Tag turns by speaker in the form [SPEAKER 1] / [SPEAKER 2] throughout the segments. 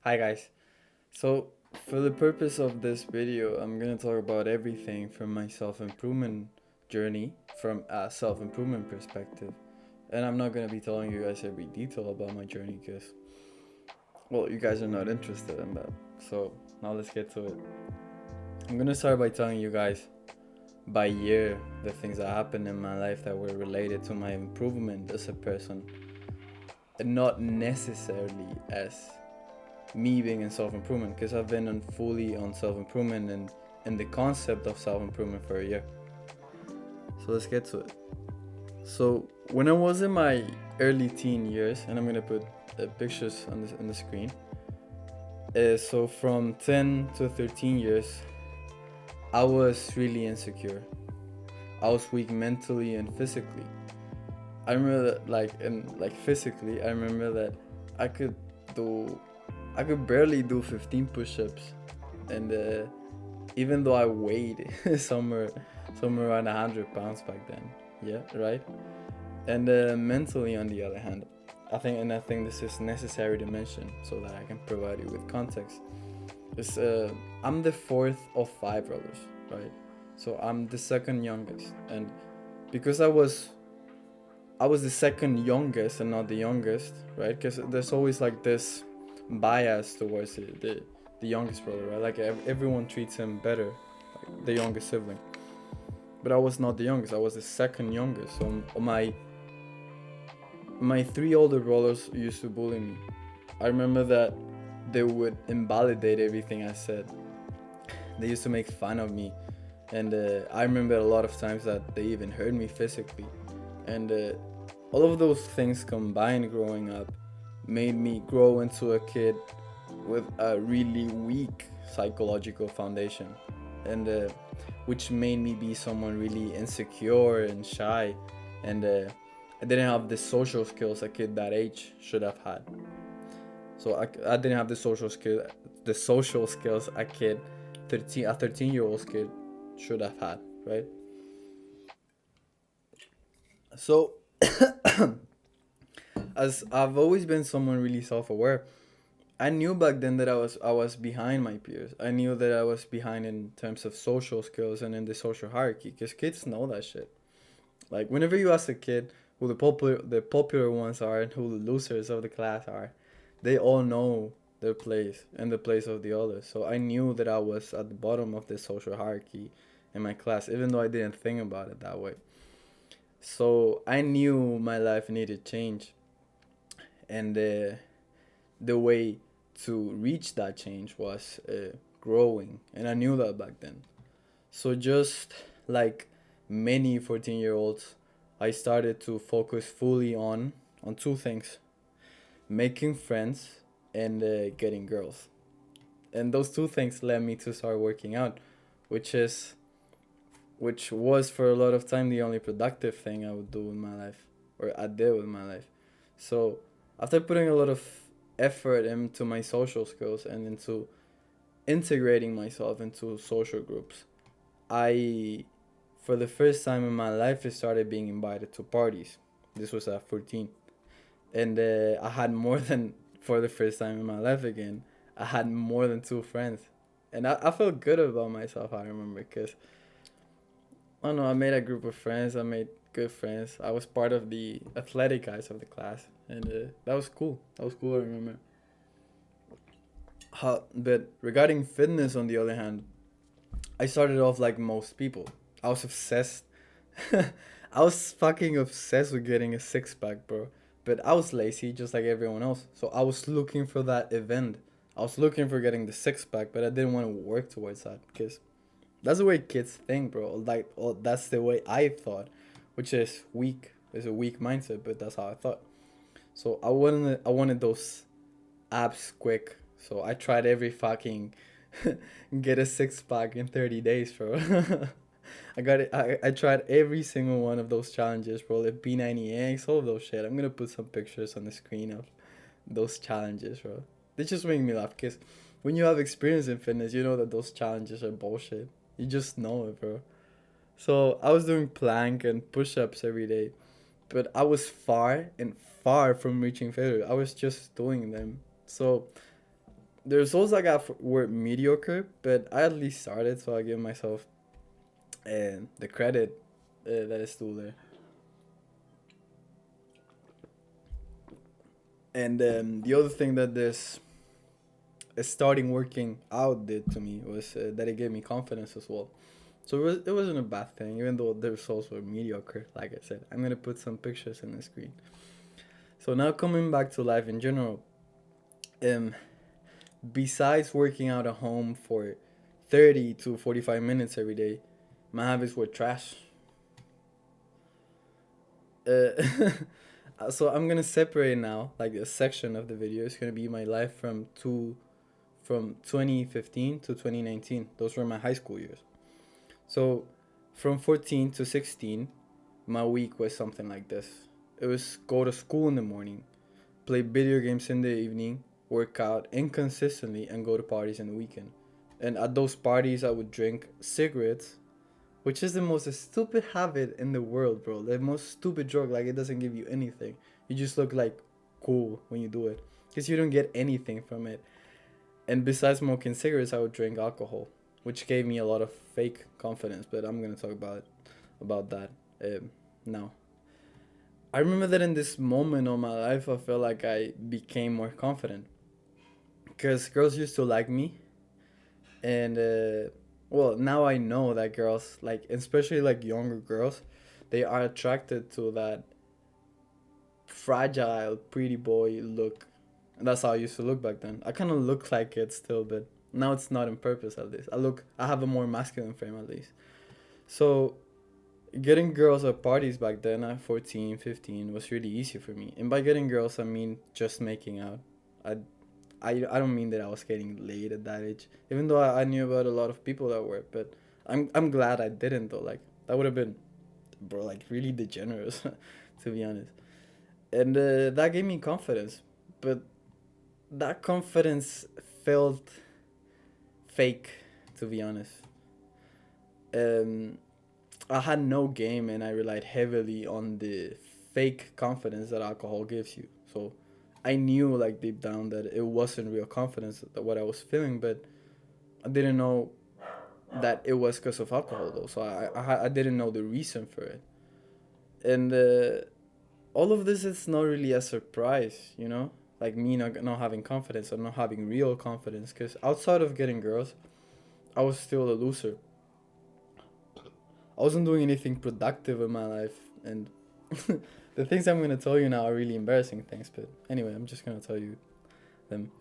[SPEAKER 1] Hi guys. So for the purpose of this video, I'm gonna talk about everything from my self-improvement journey from a self-improvement perspective. And I'm not gonna be telling you guys every detail about my journey because, well, you guys are not interested in that. So now let's get to it. I'm gonna start by telling you guys by year the things that happened in my life that were related to my improvement as a person, and not necessarily as me being in self improvement, because I've been fully on self improvement and the concept of self improvement for a year. So let's get to it. So when I was in my early teen years, and I'm gonna put pictures on the screen. So from 10 to 13 years, I was really insecure. I was weak mentally and physically. I remember that, like physically, I remember that I could do, I could barely do 15 push-ups, and even though I weighed somewhere around 100 pounds back then. Yeah, right. And mentally, on the other hand, I think this is necessary to mention so that I can provide you with context. Is I'm the fourth of five brothers, right? So I'm the second youngest, and because I was the second youngest and not the youngest, right? Because there's always like this bias towards the youngest brother, right? Like everyone treats him better, like the youngest sibling. But I was not the youngest. I was the second youngest. So my three older brothers used to bully me. I remember that they would invalidate everything I said. They used to make fun of me, and I remember a lot of times that they even hurt me physically. And all of those things combined growing up made me grow into a kid with a really weak psychological foundation, and which made me be someone really insecure and shy, and I didn't have the social skills a kid that age should have had. So I didn't have the social skills a kid 13-year-old kid should have had, right? So as I've always been someone really self-aware, I knew back then that I was behind my peers. I knew that I was behind in terms of social skills and in the social hierarchy, because kids know that shit. Like whenever you ask a kid who the popular ones are and who the losers of the class are, they all know their place and the place of the others. So I knew that I was at the bottom of the social hierarchy in my class, even though I didn't think about it that way. So I knew my life needed change, and the way to reach that change was growing, and I knew that back then. So just like many 14-year-olds, I started to focus fully on two things: making friends and getting girls. And those two things led me to start working out, which is which was for a lot of time the only productive thing I would do in my life, or I did with my life. So after putting a lot of effort into my social skills and into integrating myself into social groups, I, for the first time in my life, I started being invited to parties. This was at 14. And I had more than, for the first time in my life again, I had more than two friends. And I felt good about myself, I remember, because, I don't know, I made a group of friends. I made good friends. I was part of the athletic guys of the class. And that was cool. That was cool, I remember. But regarding fitness, on the other hand, I started off like most people. I was obsessed. I was fucking obsessed with getting a six pack, bro. But I was lazy, just like everyone else. So I was looking for that event. I was looking for getting the six pack, but I didn't want to work towards that because that's the way kids think, bro. Like, oh, that's the way I thought, which is weak. It's a weak mindset, but that's how I thought. So I wanted those abs quick. So I tried every fucking get a six pack in 30 days, bro. I got it. I tried every single one of those challenges, bro. Like B90X, all of those shit. I'm gonna put some pictures on the screen of those challenges, bro. They just make me laugh because when you have experience in fitness, you know that those challenges are bullshit. You just know it, bro. So I was doing plank and push ups every day, but I was far and far from reaching failure. I was just doing them. So the results I got were mediocre, but I at least started, so I give myself the credit that is still there. And the other thing that this starting working out did to me was that it gave me confidence as well. So it wasn't a bad thing, even though the results were mediocre. Like I said, I'm gonna put some pictures in the screen. So now coming back to life in general, um, besides working out at home for 30 to 45 minutes every day, my habits were trash. Uh, so I'm gonna separate now, like a section of the video. It's gonna be my life from 2015 to 2019. Those were my high school years. So from 14 to 16, my week was something like this. It was go to school in the morning, play video games in the evening, work out inconsistently, and go to parties in the weekend. And at those parties, I would drink cigarettes, which is the most stupid habit in the world, bro. The most stupid drug. Like, it doesn't give you anything. You just look like cool when you do it, because you don't get anything from it. And besides smoking cigarettes, I would drink alcohol, which gave me a lot of fake confidence. But I'm gonna talk about that now. I remember that in this moment of my life, I felt like I became more confident because girls used to like me, and well, now I know that girls like, especially like younger girls, they are attracted to that fragile, pretty boy look. And that's how I used to look back then. I kind of look like it still, but now it's not on purpose at least. I have a more masculine frame at least. So getting girls at parties back then at 14, 15 was really easy for me. And by getting girls, I mean just making out. I, I don't mean that I was getting laid at that age, even though I knew about a lot of people that were. But I'm glad I didn't though. Like, that would have been, bro, like really degenerate, to be honest. And that gave me confidence. But that confidence felt fake, to be honest. Um, I had no game, and I relied heavily on the fake confidence that alcohol gives you. So I knew, like, deep down that it wasn't real confidence that what I was feeling, but I didn't know that it was because of alcohol though. So I didn't know the reason for it. And all of this is not really a surprise, you know? Like me not having confidence or not having real confidence, because outside of getting girls, I was still a loser. I wasn't doing anything productive in my life, and the things I'm gonna tell you now are really embarrassing things. But anyway, I'm just gonna tell you them.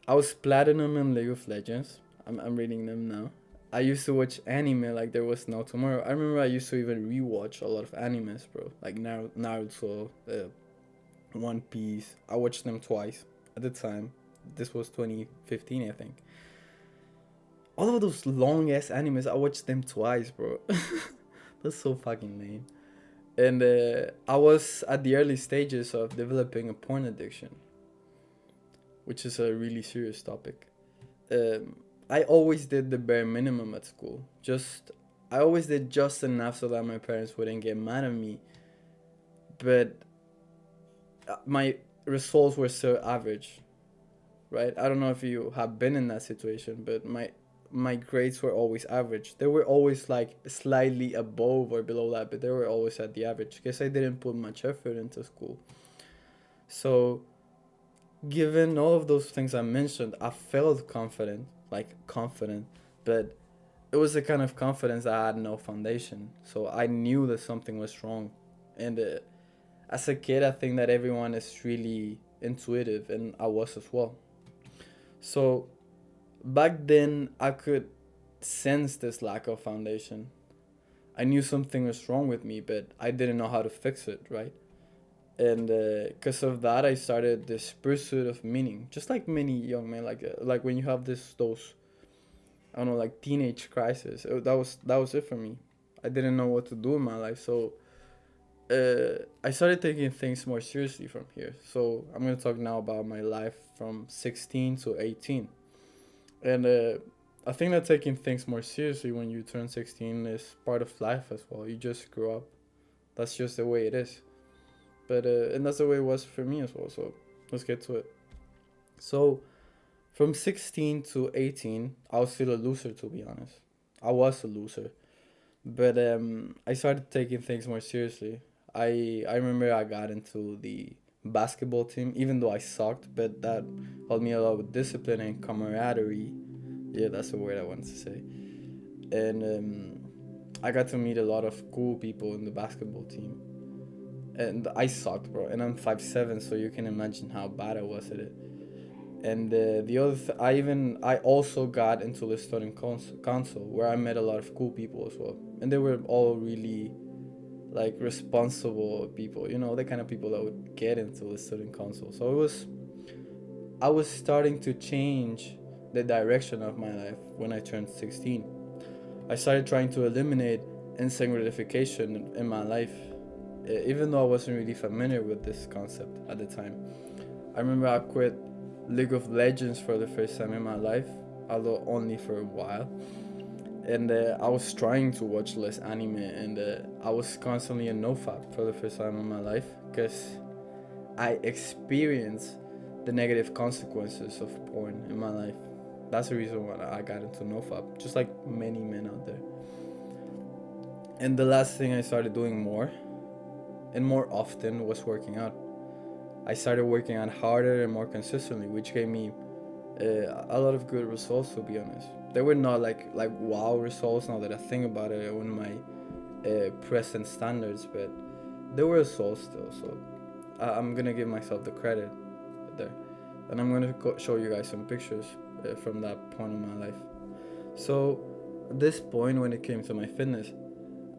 [SPEAKER 1] I was platinum in League of Legends. I'm reading them now. I used to watch anime like there was no tomorrow. I remember I used to even rewatch a lot of animes, bro. Like Naruto, One Piece. I watched them twice at the time. This was 2015, I think. All of those long ass animes, I watched them twice, bro. That's so fucking lame. And I was at the early stages of developing a porn addiction, which is a really serious topic. Um, I always did the bare minimum at school. I always did just enough so that my parents wouldn't get mad at me. But my results were so average, right? I don't know if you have been in that situation, but my grades were always average. They were always like slightly above or below that, but they were always at the average because I didn't put much effort into school. So, given all of those things I mentioned, I felt confident, like confident, but it was a kind of confidence that had no foundation. So I knew that something was wrong. And as a kid, I think that everyone is really intuitive, and I was as well. So back then, I could sense this lack of foundation. I knew something was wrong with me, but I didn't know how to fix it, right? And because of that, I started this pursuit of meaning, just like many young men, like when you have those, I don't know, like teenage crisis. That was it for me. I didn't know what to do in my life, so I started taking things more seriously from here. So I'm gonna talk now about my life from 16 to 18, and I think that taking things more seriously when you turn 16 is part of life as well. You just grow up. That's just the way it is. But and that's the way it was for me as well. So let's get to it. So From 16 to 18, I was still a loser, to be honest. I was a loser. But I started taking things more seriously. I remember I got into the basketball team, even though I sucked, but that helped me a lot with discipline and camaraderie. Yeah, that's the word I wanted to say. And I got to meet a lot of cool people in the basketball team. And I sucked, bro. And I'm 5'7", so you can imagine how bad I was at it. And the other, I also got into the student council where I met a lot of cool people as well, and they were all really like responsible people, the kind of people that would get into the student council. So I was starting to change the direction of my life when I turned 16. I started trying to eliminate instant gratification in my life, even though I wasn't really familiar with this concept at the time. I remember I quit League of Legends for the first time in my life, although only for a while. And I was trying to watch less anime, and I was constantly in NoFap for the first time in my life because I experienced the negative consequences of porn in my life. That's the reason why I got into NoFap, just like many men out there. And the last thing I started doing more and more often was working out. I started working out harder and more consistently, which gave me a lot of good results, to be honest. They were not like wow results now that I think about it on my present standards, but they were results still. So I'm gonna give myself the credit there, and I'm gonna show you guys some pictures from that point in my life. So at this point, when it came to my fitness,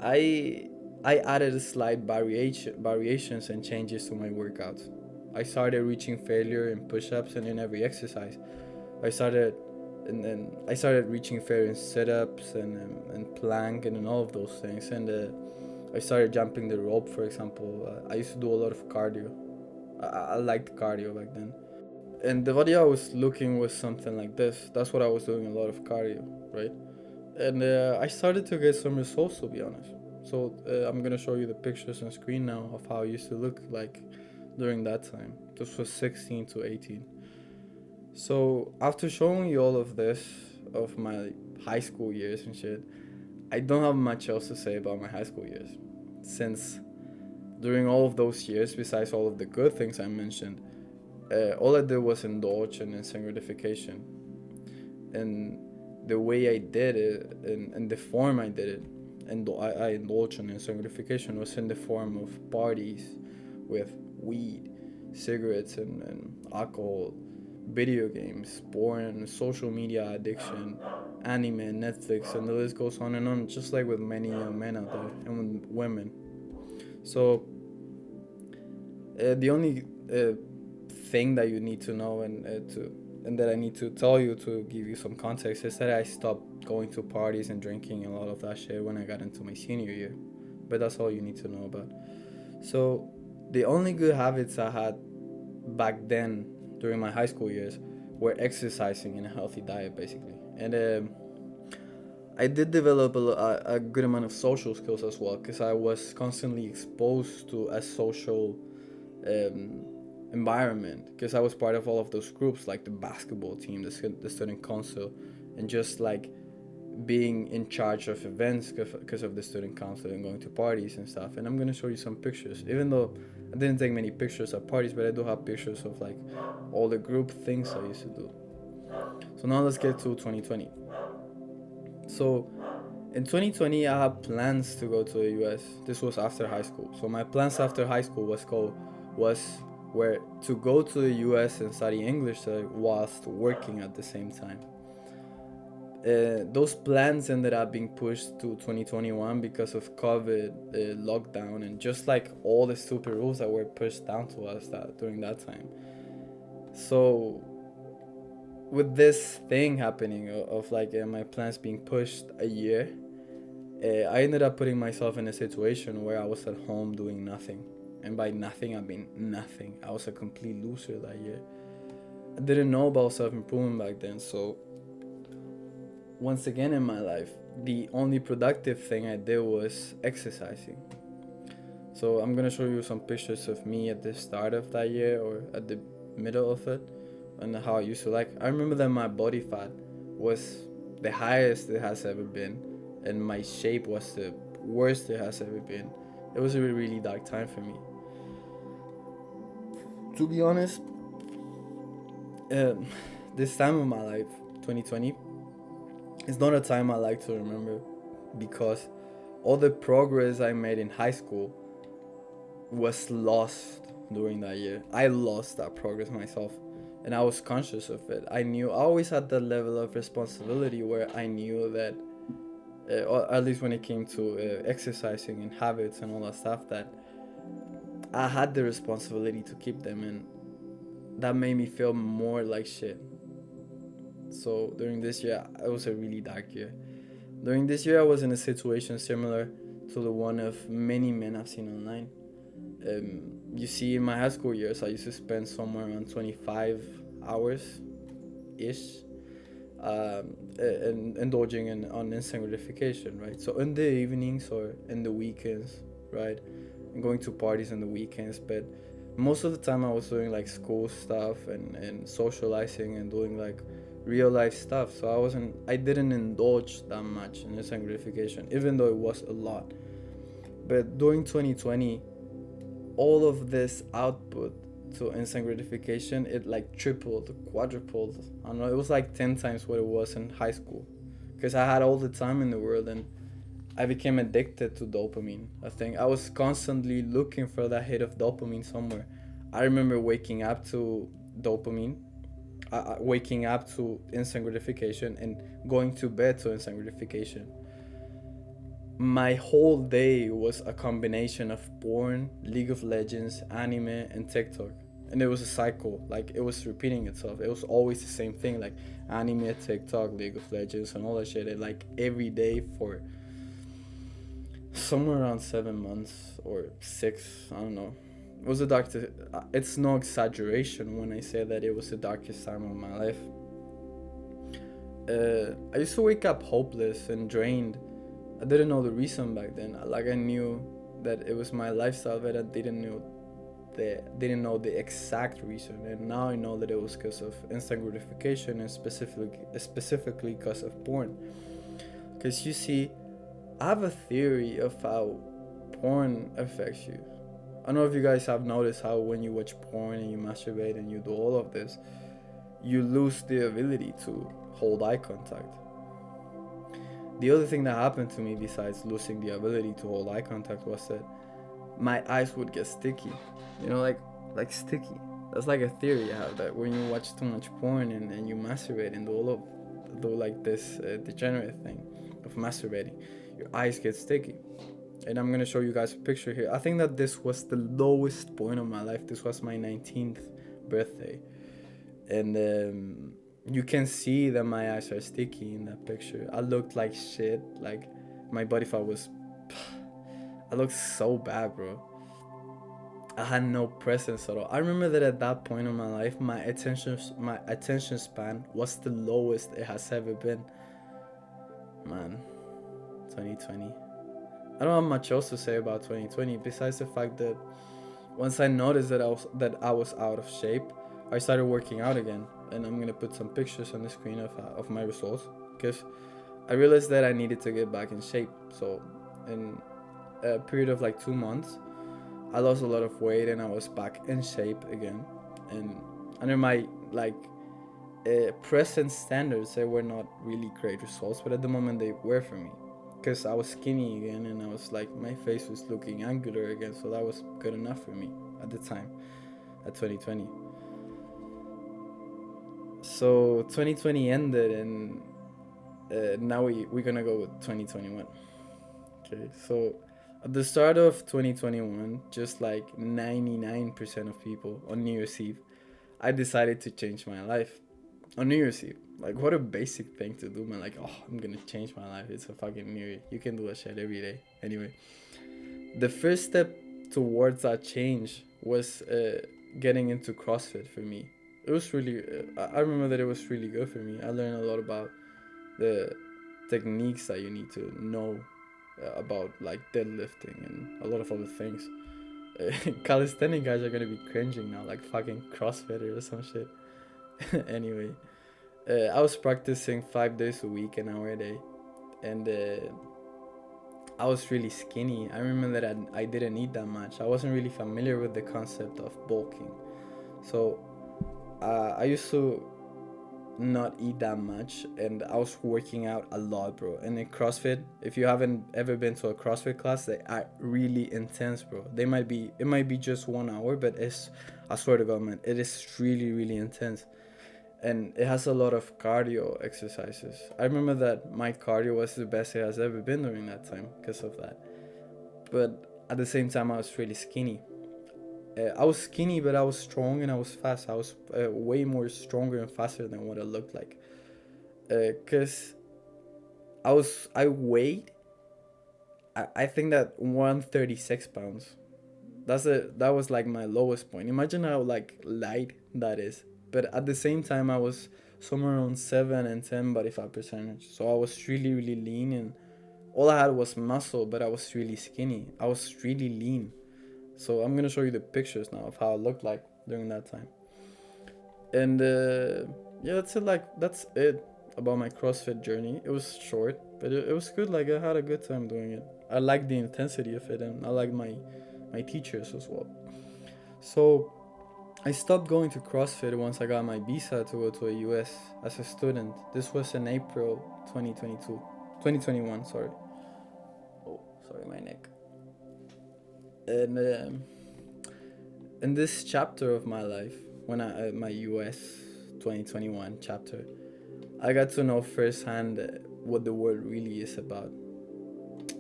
[SPEAKER 1] I I added slight variations and changes to my workouts. I started reaching failure in push-ups and in every exercise. I started and then I started reaching failure in sit-ups and plank and in all of those things. And I started jumping the rope, for example. I used to do a lot of cardio. I liked cardio back then. And the video I was looking was something like this. That's what I was doing, a lot of cardio, right? And I started to get some results, to be honest. So I'm gonna show you the pictures on screen now of how I used to look like during that time. This was 16 to 18. So after showing you all of this, of my high school years and shit, I don't have much else to say about my high school years. Since during all of those years, besides all of the good things I mentioned, all I did was indulge in instant gratification. And the way I did it, and the form I did it, and I indulged in instant gratification was in the form of parties with weed, cigarettes, and alcohol, video games, porn, social media addiction, anime, Netflix, and the list goes on, just like with many young men out there and with women. So, the only thing that you need to know and that I need to tell you to give you some context is that I stopped going to parties and drinking a lot of that shit when I got into my senior year. But that's all you need to know about. So, the only good habits I had back then during my high school years were exercising and a healthy diet, basically. And I did develop a good amount of social skills as well because I was constantly exposed to a social um, environment because I was part of all of those groups like the basketball team, the student council, and just like being in charge of events because of the student council and going to parties and stuff. And I'm gonna show you some pictures, even though I didn't take many pictures at parties, but I do have pictures of like all the group things I used to do. So now let's get to 2020. So in 2020, I had plans to go to the US. This was after high school. So my plans after high school was where to go to the US and study English whilst working at the same time. Those plans ended up being pushed to 2021 because of COVID lockdown and just like all the stupid rules that were pushed down to us during that time. So with this thing happening of like my plans being pushed a year, I ended up putting myself in a situation where I was at home doing nothing. And by nothing, I mean nothing. I was a complete loser that year. I didn't know about self-improvement back then, so once again in my life, the only productive thing I did was exercising. So I'm gonna show you some pictures of me at the start of that year or at the middle of it, and how I used to like. I remember that my body fat was the highest it has ever been, and my shape was the worst it has ever been. It was a really, really dark time for me. To be honest, um, this time of my life, 2020, is not a time I like to remember because all the progress I made in high school was lost during that year. I lost that progress myself, and I was conscious of it. I knew I always had that level of responsibility where I knew that, or at least when it came to exercising and habits and all that stuff, that I had the responsibility to keep them, and that made me feel more like shit. So during this year, it was a really dark year. During this year, I was in a situation similar to the one of many men I've seen online. You see, in my high school years, I used to spend somewhere around 25 hours ish and indulging on instant gratification, right? So in the evenings or in the weekends, right? And going to parties on the weekends, but most of the time I was doing like school stuff and socializing and doing like real life stuff. So I didn't indulge that much in instant gratification, even though it was a lot. But during 2020, all of this output to instant gratification, it like tripled, quadrupled. I don't know, it was like 10 times what it was in high school. Because I had all the time in the world, and I became addicted to dopamine. I think I was constantly looking for that hit of dopamine somewhere. I remember waking up to dopamine, waking up to instant gratification, and going to bed to instant gratification. My whole day was a combination of porn, League of Legends, anime, and TikTok. And it was a cycle, like it was repeating itself. It was always the same thing, like anime, TikTok, League of Legends, and all that shit. Like every day for somewhere around 7 months or 6, I don't know. It was the darkest. It's no exaggeration when I say that it was the darkest time of my life. I used to wake up hopeless and drained. I didn't know the reason back then. Like I knew that it was my lifestyle, but I didn't know the exact reason. And now I know that it was because of instant gratification and specifically because of porn. Because you see, I have a theory of how porn affects you. I don't know if you guys have noticed how when you watch porn and you masturbate and you do all of this, you lose the ability to hold eye contact. The other thing that happened to me besides losing the ability to hold eye contact was that my eyes would get sticky. You know, like sticky. That's like a theory I have, that when you watch too much porn and you masturbate and do like this degenerate thing of masturbating, your eyes get sticky. And I'm gonna show you guys a picture here. I think that this was the lowest point of my life. This was my 19th birthday, and you can see that my eyes are sticky in that picture. I looked like shit. Like my body fat was. I looked so bad, bro. I had no presence at all. I remember that at that point in my life, my attention span was the lowest it has ever been. Man, 2020. I don't have much else to say about 2020 besides the fact that once I noticed that I was out of shape, I started working out again, and I'm gonna put some pictures on the screen of my results, because I realized that I needed to get back in shape. So in a period of like 2 months, I lost a lot of weight and I was back in shape again. And under my present standards, they were not really great results, but at the moment they were for me, because I was skinny again and I was like, my face was looking angular again, so that was good enough for me at the time, at 2020. So 2020 ended, and now we're gonna go with 2021. Okay, so at the start of 2021, just like 99% of people on New Year's Eve, I decided to change my life on New Year's Eve. Like, what a basic thing to do, man. Like, oh, I'm gonna change my life. It's a fucking New Year. You can do that shit every day. Anyway, the first step towards that change was getting into CrossFit for me. It was really, I remember that it was really good for me. I learned a lot about the techniques that you need to know about, like deadlifting and a lot of other things. Calisthenic guys are gonna be cringing now, like fucking CrossFitter or some shit. Anyway, I was practicing 5 days a week, an hour a day, and I was really skinny. I remember that I didn't eat that much. I wasn't really familiar with the concept of bulking. So I used to not eat that much, and I was working out a lot, bro. And in CrossFit, if you haven't ever been to a CrossFit class, they are really intense, bro. It might be just 1 hour, but I swear to God, man, it is really, really intense. And it has a lot of cardio exercises. I remember that my cardio was the best it has ever been during that time because of that. But at the same time, I was really skinny. I was skinny, but I was strong and I was fast. I was way more stronger and faster than what I looked like. Cause I weighed. I think that 136 pounds. That was like my lowest point. Imagine how like light that is. But at the same time, I was somewhere around 7 and 10 body fat percentage. So I was really really lean, and all I had was muscle, but I was really skinny. I was really lean. So I'm gonna show you the pictures now of how I looked like during that time. And yeah, that's it about my CrossFit journey. It was short, but it was good. Like I had a good time doing it. I liked the intensity of it, and I liked my teachers as well. So I stopped going to CrossFit once I got my visa to go to the US as a student. This was in April 2022. 2021, sorry. Oh, sorry, my neck. And in this chapter of my life, when my US 2021 chapter, I got to know firsthand what the world really is about.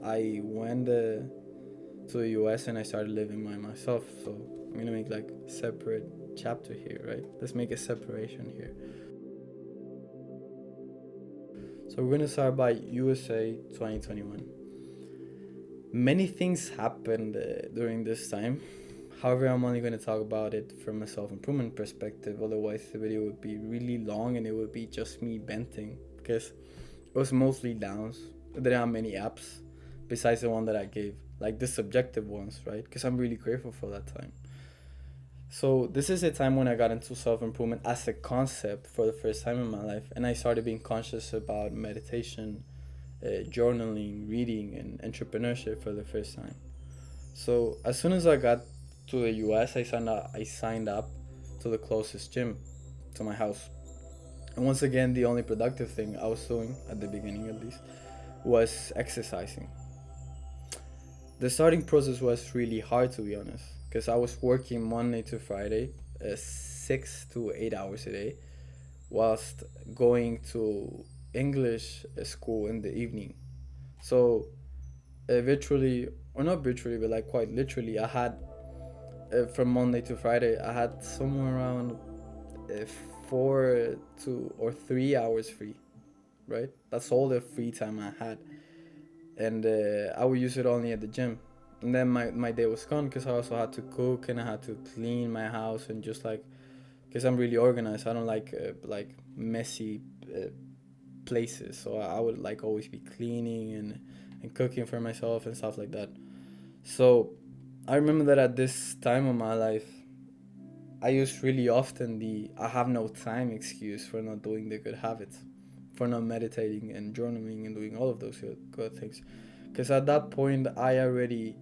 [SPEAKER 1] I went to the US and I started living by myself. So I'm gonna make like a separate chapter here, right? Let's make a separation here. So we're gonna start by USA 2021. Many things happened during this time. However, I'm only going to talk about it from a self-improvement perspective. Otherwise, the video would be really long and it would be just me venting, because it was mostly downs. I didn't have many ups besides the one that I gave, like the subjective ones, right? Because I'm really grateful for that time. So this is a time when I got into self-improvement as a concept for the first time in my life, and I started being conscious about meditation, journaling, reading, and entrepreneurship for the first time. So as soon as I got to the US, I signed up to the closest gym to my house. And once again, the only productive thing I was doing, at the beginning at least, was exercising. The starting process was really hard, to be honest, because I was working Monday to Friday, 6 to 8 hours a day, whilst going to English school in the evening. So virtually, or not virtually, but like quite literally, I had from Monday to Friday, I had somewhere around 4 to 3 hours free, right? That's all the free time I had, and I would use it only at the gym. And then my day was gone because I also had to cook and I had to clean my house and just like, because I'm really organized. I don't like messy places, so I would like always be cleaning and cooking for myself and stuff like that. So I remember that at this time of my life, I used really often the I have no time excuse for not doing the good habits, for not meditating and journaling and doing all of those good things. Because at that point, I already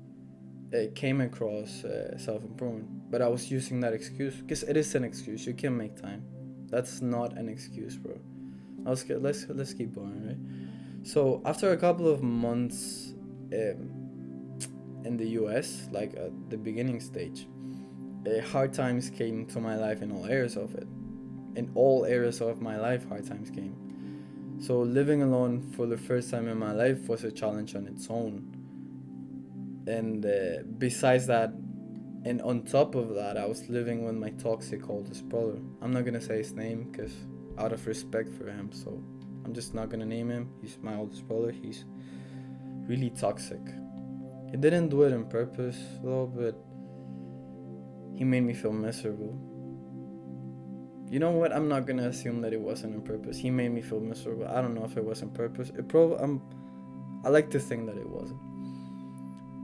[SPEAKER 1] came across self improvement, but I was using that excuse because it is an excuse. You can make time. That's not an excuse, bro. Let's keep going, right? So after a couple of months in the US, like at the beginning stage, hard times came to my life in all areas of it. In all areas of my life, hard times came. So living alone for the first time in my life was a challenge on its own. And besides that, and on top of that, I was living with my toxic oldest brother. I'm not gonna say his name because out of respect for him, so I'm just not gonna name him. He's my oldest brother. He's really toxic. He didn't do it on purpose though, but he made me feel miserable. You know what? I'm not gonna assume that it wasn't on purpose. He made me feel miserable. I don't know if it was on purpose. I like to think that it wasn't.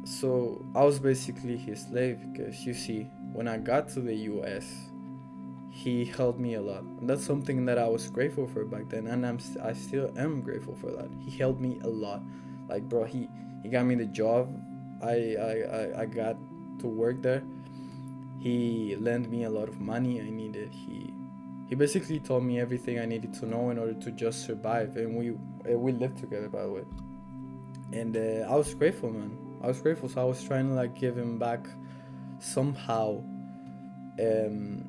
[SPEAKER 1] So I was basically his slave because you see, when I got to the US, he helped me a lot, and that's something that I was grateful for back then, and I still am grateful for that. He helped me a lot. Like, bro, he got me the job. I got to work there. He lent me a lot of money I needed. He basically told me everything I needed to know in order to just survive, and we lived together, by the way. And I was grateful, man. I was grateful, so I was trying to like give him back somehow. um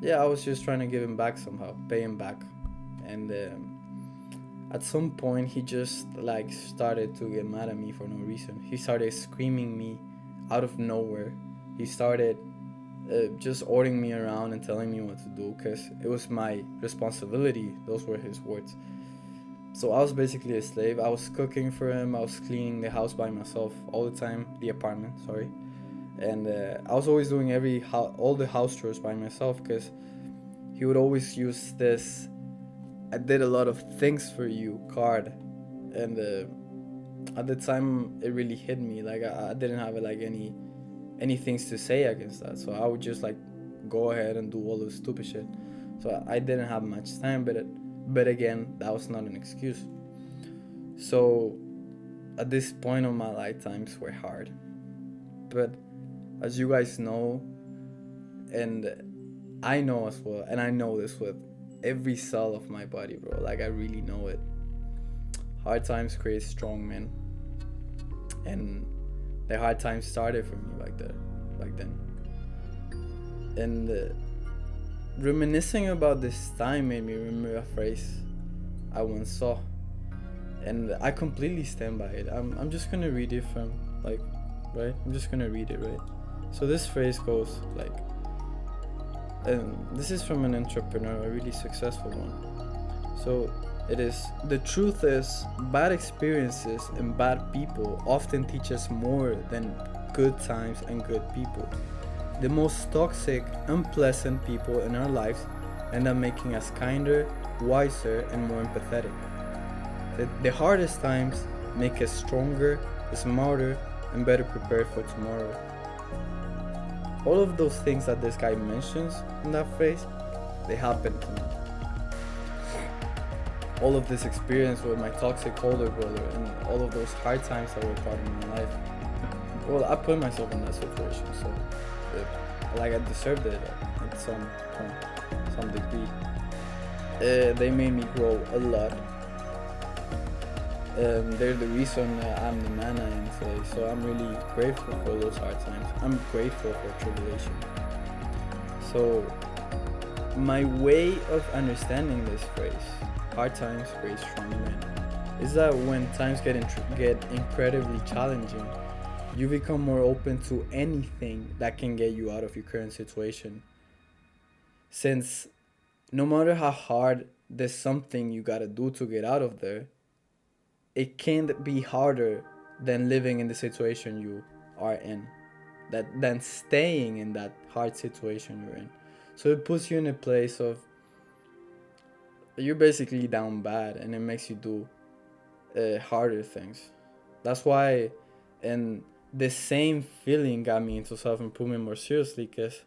[SPEAKER 1] yeah, I was just trying to give him back somehow, pay him back. And at some point he just like started to get mad at me for no reason. He started screaming me out of nowhere. He started just ordering me around and telling me what to do because it was my responsibility. Those were his words. So I was basically a slave. I was cooking for him. I was cleaning the house by myself all the time, the apartment, sorry. And I was always doing all the house chores by myself because he would always use this "I did a lot of things for you" card. And at the time it really hit me. Like I didn't have like any things to say against that, so I would just like go ahead and do all the stupid shit. So I didn't have much time, but again, that was not an excuse. So at this point of my life, times were hard, but as you guys know, and I know as well, and I know this with every cell of my body, bro, like I really know it, hard times create strong men. And the hard times started for me back then. And reminiscing about this time made me remember a phrase I once saw, and I completely stand by it. I'm just gonna read it from like, right? I'm just gonna read it, right? So this phrase goes like, and this is from an entrepreneur, a really successful one. So it is: the truth is, bad experiences and bad people often teach us more than good times and good people. The most toxic, unpleasant people in our lives end up making us kinder, wiser, and more empathetic. The hardest times make us stronger, smarter, and better prepared for tomorrow. All of those things that this guy mentions in that phrase, they happened to me. All of this experience with my toxic older brother and all of those hard times that were part of my life, well, I put myself in that situation, so like I deserved it at some degree. They made me grow a lot. They're the reason I'm the man I am today, so I'm really grateful for those hard times. I'm grateful for tribulation. So my way of understanding this phrase, hard times create strong men, is that when times get incredibly challenging, you become more open to anything that can get you out of your current situation. Since no matter how hard there's something you gotta do to get out of there, it can't be harder than living in the situation you are in, than staying in that hard situation you're in. So it puts you in a place of you're basically down bad, and it makes you do harder things. That's why, and the same feeling got me into self-improvement more seriously, because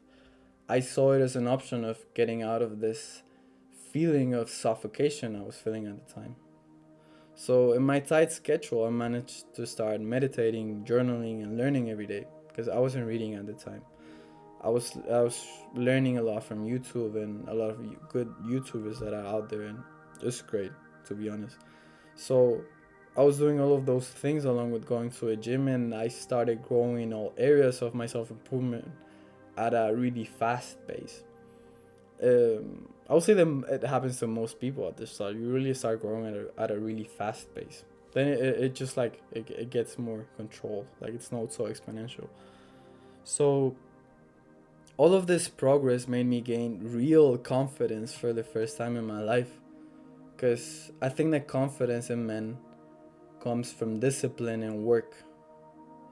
[SPEAKER 1] I saw it as an option of getting out of this feeling of suffocation I was feeling at the time. So in my tight schedule, I managed to start meditating, journaling, and learning every day, because I wasn't reading at the time. I was learning a lot from YouTube and a lot of good YouTubers that are out there, and it's great, to be honest. So I was doing all of those things along with going to a gym, and I started growing in all areas of my self-improvement at a really fast pace. I would say that it happens to most people at the start. You really start growing at a really fast pace. Then it just like it gets more controlled. Like it's not so exponential. So all of this progress made me gain real confidence for the first time in my life. Because I think that confidence in men comes from discipline and work.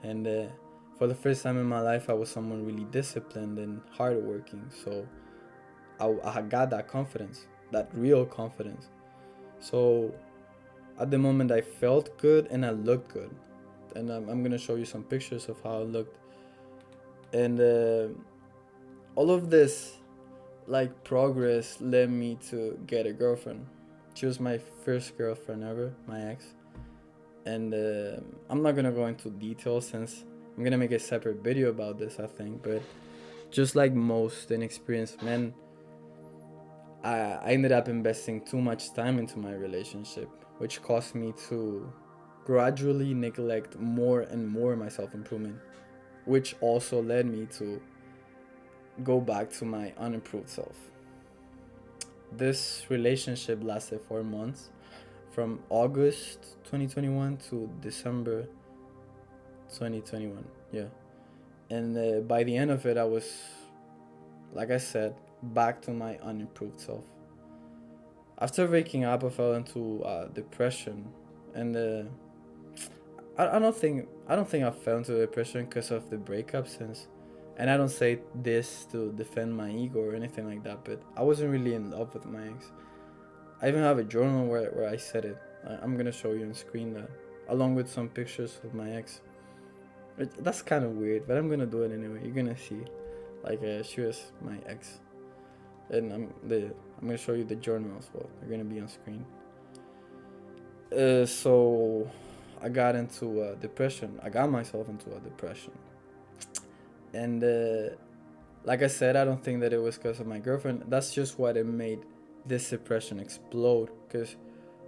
[SPEAKER 1] And for the first time in my life, I was someone really disciplined and hardworking. So I got that confidence, that real confidence. So at the moment, I felt good and I looked good. And I'm going to show you some pictures of how I looked. And all of this, like progress led me to get a girlfriend. She was my first girlfriend ever, my ex. And I'm not gonna go into details since I'm gonna make a separate video about this, I think. But just like most inexperienced men, I ended up investing too much time into my relationship, which caused me to gradually neglect more and more my self improvement, which also led me to go back to my unimproved self. This relationship lasted 4 months, from August 2021 to December 2021. Yeah. And by the end of it, I was, like I said, back to my unimproved self. After waking up, I fell into depression, and I don't think I fell into depression because of the breakup, since, and I don't say this to defend my ego or anything like that, but I wasn't really in love with my ex. I even have a journal where I said it. I'm gonna show you on screen that, along with some pictures of my ex. That's kind of weird, but I'm gonna do it anyway. You're gonna see, like, she was my ex, and I'm gonna show you the journal as well. They're gonna be on screen. So I got into depression. I got myself into a depression, and like I said, I don't think that it was because of my girlfriend. That's just what it made this depression explode. Because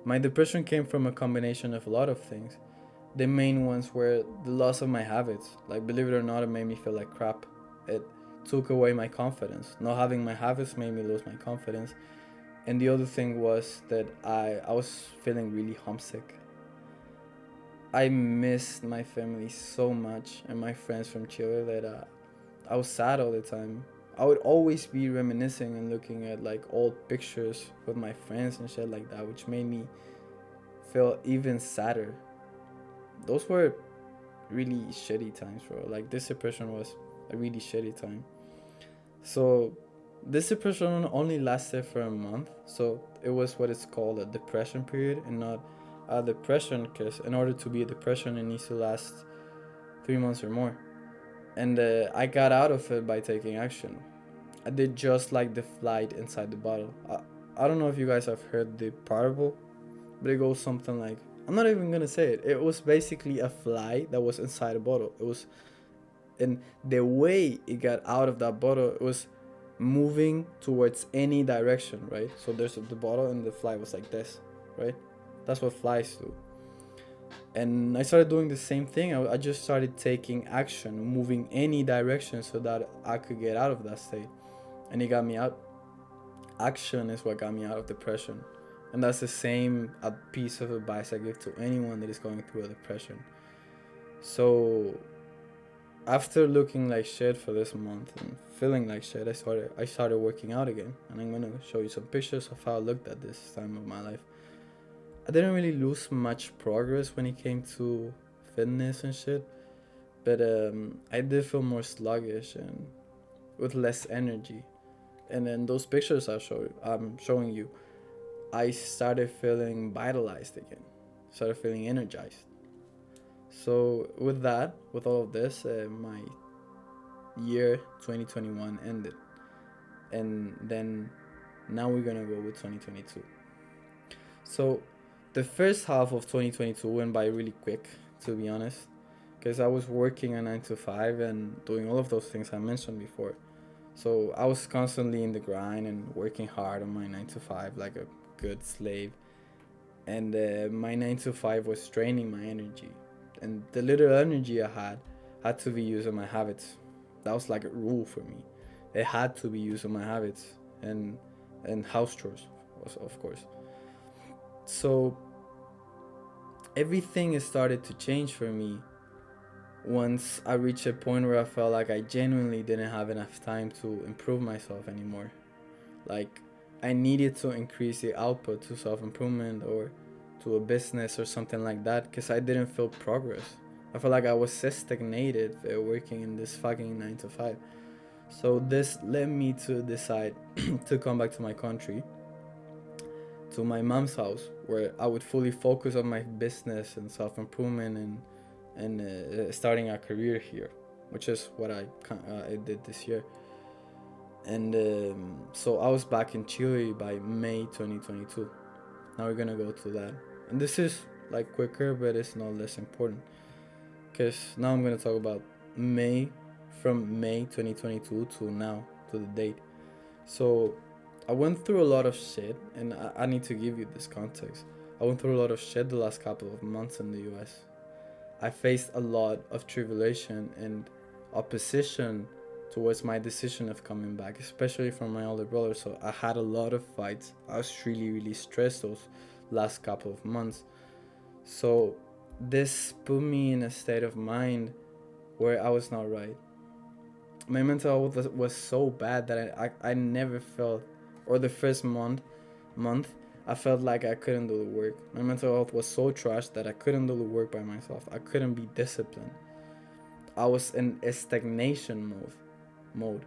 [SPEAKER 1] my depression came from a combination of a lot of things. The main ones were the loss of my habits. Like, believe it or not, it made me feel like crap. It took away my confidence. Not having my habits made me lose my confidence. And the other thing was that I was feeling really homesick. I missed my family so much and my friends from Chile that I was sad all the time. I would always be reminiscing and looking at like old pictures with my friends and shit like that, which made me feel even sadder. Those were really shitty times, bro. Like, this depression was a really shitty time. So this depression only lasted for a month, so it was what is called a depression period and not a depression, because in order to be a depression it needs to last 3 months or more. And I got out of it by taking action. I did just like the flight inside the bottle. I don't know if you guys have heard the parable, but it goes something like, I'm not even gonna say it. It was basically a fly that was inside a bottle. It was, and the way it got out of that bottle, it was moving towards any direction, right? So there's the bottle and the fly was like this, right? That's what flies do. And I started doing the same thing. I just started taking action, moving any direction so that I could get out of that state. And it got me out. Action is what got me out of depression. And that's the same a piece of advice I give to anyone that is going through a depression. So after looking like shit for this month and feeling like shit, I started working out again. And I'm gonna show you some pictures of how I looked at this time of my life. I didn't really lose much progress when it came to fitness and shit, but I did feel more sluggish and with less energy. And then those pictures I'm showing you, I started feeling vitalized again, started feeling energized. So with all of this, my year 2021 ended, and then now we're gonna go with 2022. So the first half of 2022 went by really quick, to be honest, because I was working a 9 to 5 and doing all of those things I mentioned before. So I was constantly in the grind and working hard on my 9 to 5 like a good slave. And my 9 to 5 was draining my energy. And the little energy I had to be used on my habits. That was like a rule for me. It had to be used on my habits and house chores, of course. So everything started to change for me once I reached a point where I felt like I genuinely didn't have enough time to improve myself anymore. Like, I needed to increase the output to self-improvement or to a business or something like that, because I didn't feel progress. I felt like I was stagnated working in this fucking 9 to 5. So this led me to decide to come back to my country, to my mom's house, where I would fully focus on my business and self-improvement and starting a career here, which is what I did this year. And so I was back in Chile by May 2022. Now we're gonna go to that. And this is like quicker, but it's not less important. Because now I'm gonna talk about May, from May 2022 to now, to the date. So I went through a lot of shit, and I need to give you this context. I went through a lot of shit the last couple of months in the US. I faced a lot of tribulation and opposition towards my decision of coming back, especially from my older brother. So I had a lot of fights. I was really, really stressed those last couple of months. So this put me in a state of mind where I was not right. My mental health was so bad that I never felt, or the first month, I felt like I couldn't do the work. My mental health was so trashed that I couldn't do the work by myself. I couldn't be disciplined. I was in a stagnation mode.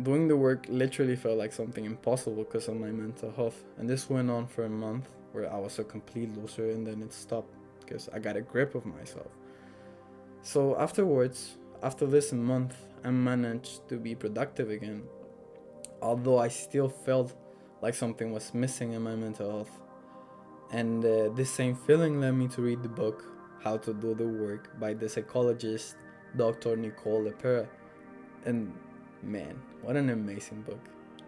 [SPEAKER 1] Doing the work literally felt like something impossible because of my mental health. And this went on for a month where I was a complete loser, and then it stopped because I got a grip of myself. So afterwards, after this month, I managed to be productive again, although I still felt like something was missing in my mental health. And this same feeling led me to read the book How to Do the Work by the psychologist Dr. Nicole LePera. And man, what an amazing book.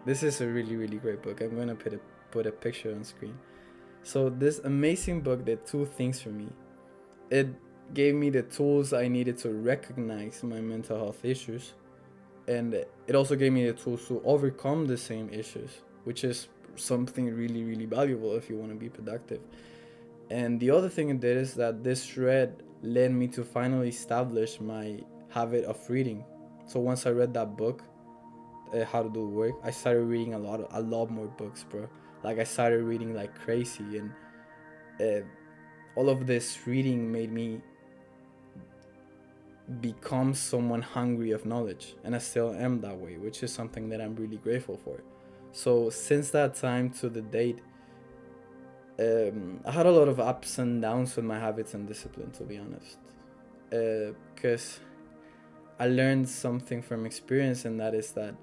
[SPEAKER 1] This is a really, really great book. I'm gonna put a picture on screen. So this amazing book did two things for me. It gave me the tools I needed to recognize my mental health issues, and it also gave me the tools to overcome the same issues, which is something really, really valuable if you want to be productive. And the other thing it did is that this read led me to finally establish my habit of reading. So once I read that book, How to Do the Work, I started reading a lot more books, bro. Like I started reading like crazy, and all of this reading made me become someone hungry of knowledge, and I still am that way, which is something that I'm really grateful for. So since that time to the date, I had a lot of ups and downs with my habits and discipline, to be honest, because I learned something from experience, and that is that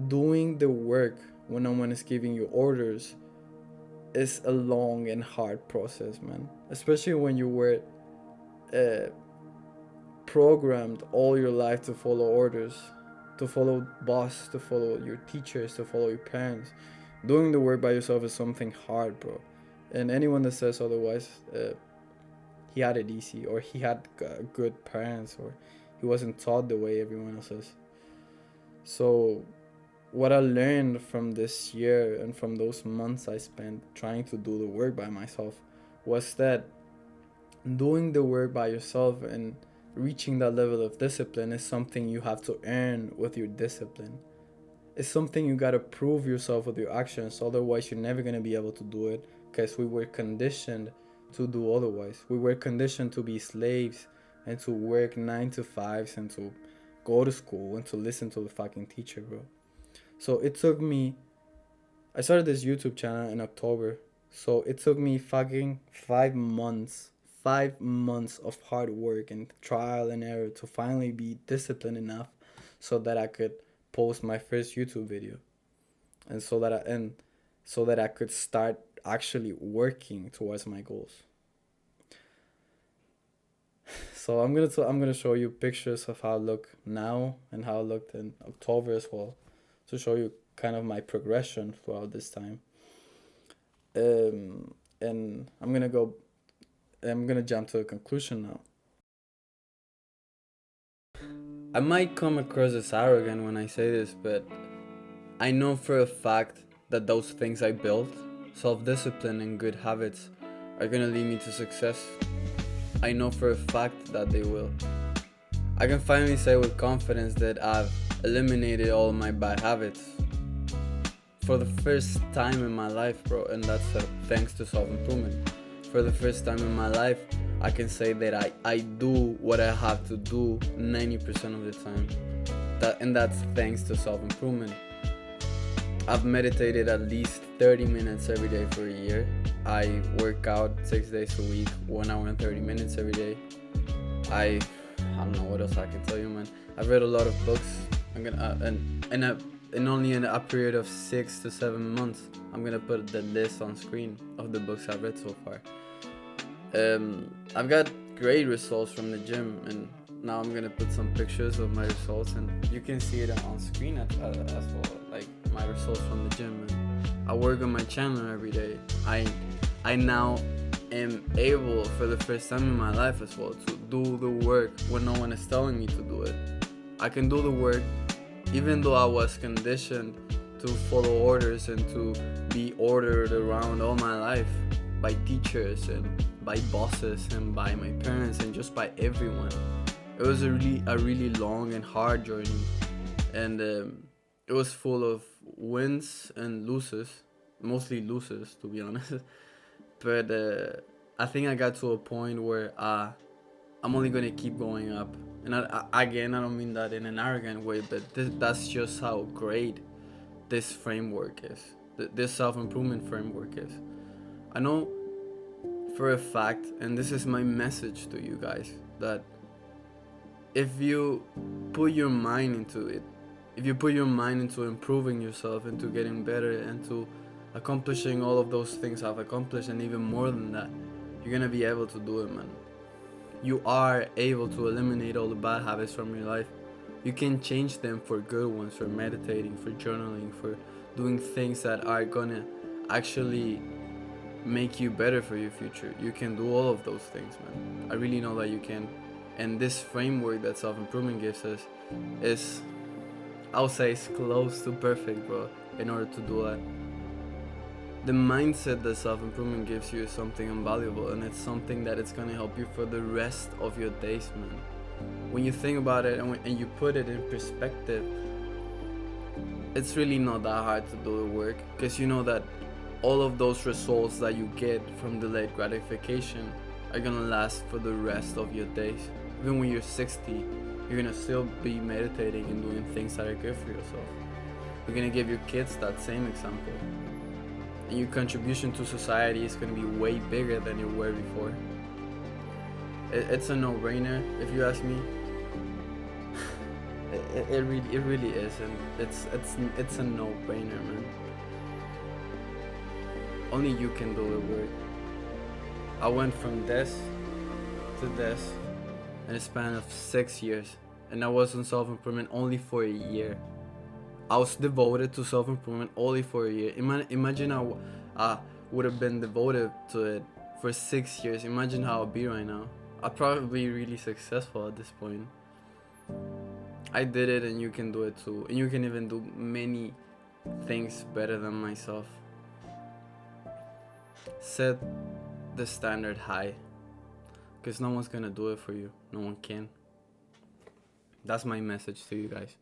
[SPEAKER 1] doing the work when no one is giving you orders is a long and hard process, man. Especially when you were programmed all your life to follow orders, to follow boss, to follow your teachers, to follow your parents. Doing the work by yourself is something hard, bro. And anyone that says otherwise, he had it easy, or he had good parents, or he wasn't taught the way everyone else is. So what I learned from this year and from those months I spent trying to do the work by myself was that doing the work by yourself and reaching that level of discipline is something you have to earn with your discipline. It's something you gotta prove yourself with your actions, otherwise you're never gonna be able to do it, because we were conditioned to do otherwise. We were conditioned to be slaves and to work 9 to 5s and to go to school and to listen to the fucking teacher, bro. So it took me, I started this YouTube channel in October, so it took me fucking 5 months of hard work and trial and error to finally be disciplined enough so that I could post my first YouTube video, and so that I could start actually working towards my goals. So I'm gonna show you pictures of how I look now and how I looked in October as well, to show you kind of my progression throughout this time. And I'm gonna jump to a conclusion now. I might come across as arrogant when I say this, but I know for a fact that those things I built, self-discipline and good habits, are gonna lead me to success. I know for a fact that they will. I can finally say with confidence that I've eliminated all of my bad habits for the first time in my life, bro, and that's thanks to self-improvement. For the first time in my life, I can say that I do what I have to do 90% of the time. And that's thanks to self-improvement. I've meditated at least 30 minutes every day for a year. I work out 6 days a week, 1 hour and 30 minutes every day. I don't know what else I can tell you, man. I've read a lot of books. I'm gonna in only in a period of 6 to 7 months, I'm gonna put the list on screen of the books I've read so far. I've got great results from the gym, and now I'm gonna put some pictures of my results, and you can see it on screen as well, like my results from the gym. And I work on my channel every day. I now am able, for the first time in my life as well, to do the work when no one is telling me to do it. I can do the work even though I was conditioned to follow orders and to be ordered around all my life by teachers and by bosses and by my parents and just by everyone. It was a really long and hard journey, and it was full of wins and losses, mostly losses to be honest. But I think I got to a point where I'm only gonna keep going up. And again, I don't mean that in an arrogant way, but that's just how great this framework is. This self-improvement framework is. I know for a fact, and this is my message to you guys, that if you put your mind into it, if you put your mind into improving yourself, into getting better, into accomplishing all of those things I've accomplished and even more than that, you're gonna be able to do it, man. You are able to eliminate all the bad habits from your life. You can change them for good ones, for meditating, for journaling, for doing things that are gonna actually make you better for your future. You can do all of those things, man. I really know that you can. And this framework that self-improvement gives us is, I'll say, it's close to perfect, bro, in order to do that. The mindset that self-improvement gives you is something invaluable, and it's something that it's gonna help you for the rest of your days, man. When you think about it and you put it in perspective, it's really not that hard to do the work, because you know that all of those results that you get from delayed gratification are gonna last for the rest of your days. Even when you're 60, you're gonna still be meditating and doing things that are good for yourself. You're gonna give your kids that same example. And your contribution to society is going to be way bigger than you were before. It's a no-brainer, if you ask me. It really is, and it's a no-brainer, man. Only you can do the work. I went from this to this in a span of 6 years, and I was on self-improvement only for a year. I was devoted to self-improvement only for a year. Imagine how I would have been devoted to it for 6 years. Imagine how I'd be right now. I'd probably be really successful at this point. I did it, and you can do it too. And you can even do many things better than myself. Set the standard high, because no one's gonna do it for you. No one can. That's my message to you guys.